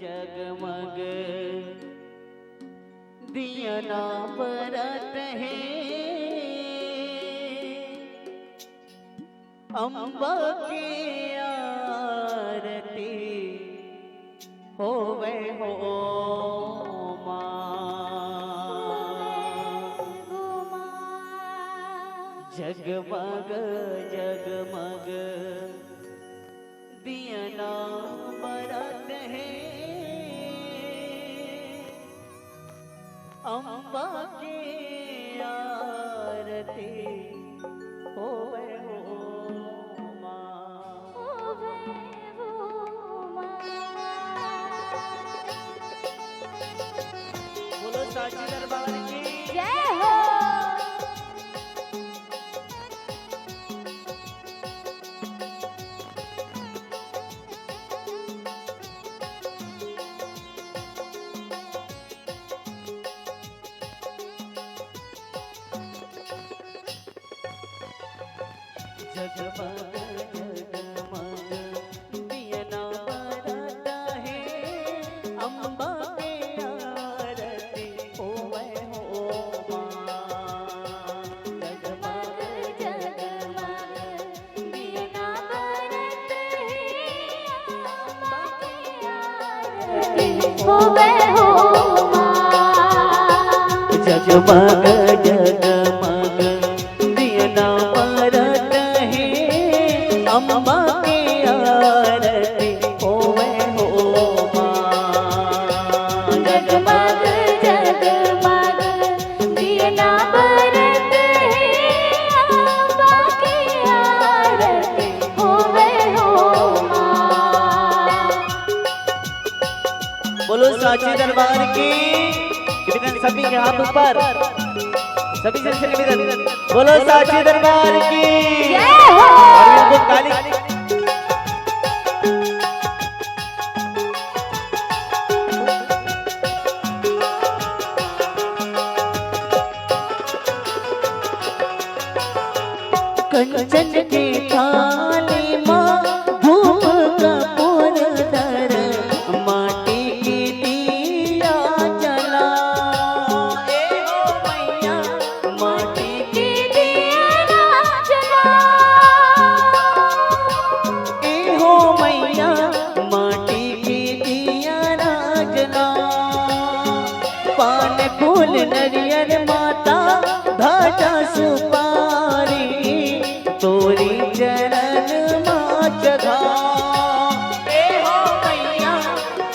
जगमग दिया ना बरत है अम्बा की आरती होवे हो जगमग जगमग दिया ना बरत है अम्बा की आरती होवे हो बोलो साची दरबार की जय हो। जगमग जगमग दिया ना बरत है अम्बा की आरती होवे हो जगमग जगमग दिया ना बरत है अम्बा की आरती होवे हो जगमग जगमग दिया ना बरत है अम्बा की आरती होवे हो जगमग जगमग दिया ना बरत है अम्बा की आरती होवे हो बोलो साची दरबार की निवेदन सभी के हाथ ऊपर सभी से निवेदन बोलो साची दरबार की जय हो। और इनको काली कंचन की थाली माँ धूप कपूर धर माटी की दिया जला ए हो मैया माटी की दिया जला ए हो मैया माटी की दिया जला पान फूल नरियर माता ध्वजा सुपारी तोरी चरण माँ चढ़ा ए हो मैया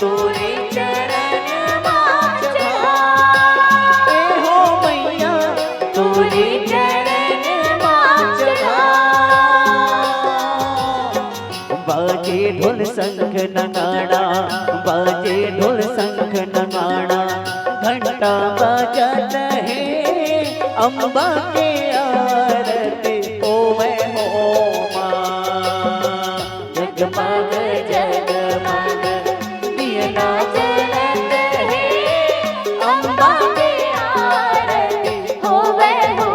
तोरी चरण माँ चढ़ा ए हो मैया तोरी चरण माँ चढ़ा बाजे ढोल शंख नगाड़ा बाजे ढोल शंख नगाड़ा घंटा बजत है अम्बा के आरती होवे हो जगमग जगमग दिया ना जलत है अम्बा की आरती होवे हो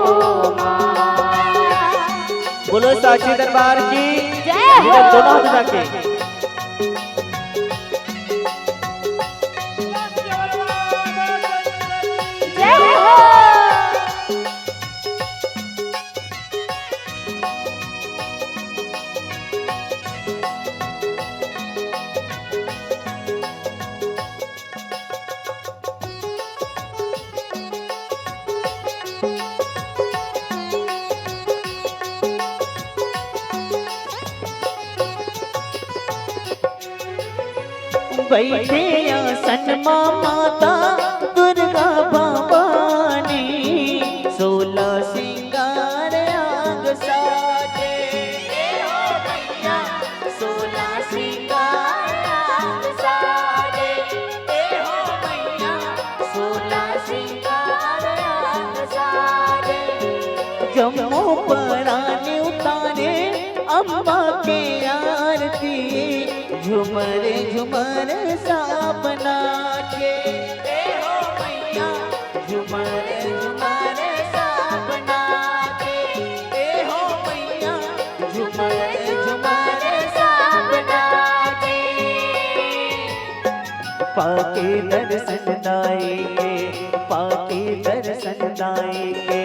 बोलो साची दरबार की जय हो। दोनों हाथ उठा के जय हो। बैठे आसन माँ माता दुर्गा भवानी 16 सिंगार आग साजे ए हो मैया 16 सिंगार आग साजे ए हो मैया 16 सिंगार आग साजे जम्मू पराने उतारे अम्बा के आरती झुमर झुमर सापना के ए हो मैया झुमर झुमर सापना के ए हो मैया झुमर झुमर सापना के दर्शन दाएंगे, पाके दर्शन दाएंगे।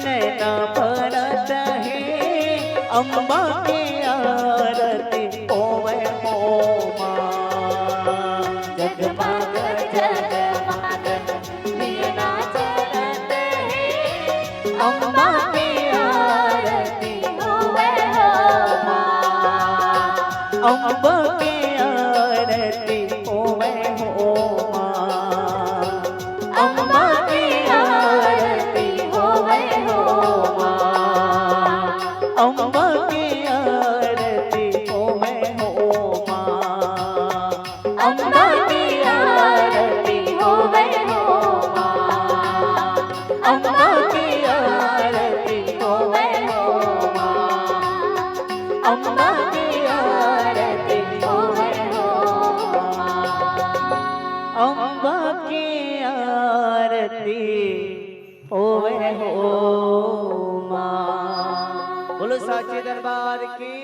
नैना भरत है अम्बा के आरती होवे हो माँ। जगमग जगमग दिया जलत है अम्बा की आरती होवे हो माँ। अम्बा के आरती होवे हो माँ। अम्बा की आरती होवे हो माँ। अम्बा के आरती होवे हो माँ। अम्बा की आरती होवे हो माँ। अम्बा की आरती होवे हो माँ। अम्बा की आरती होवे हो माँ। अम्बा की आरती होवे हो माँ। बोलो साचे दरबार की।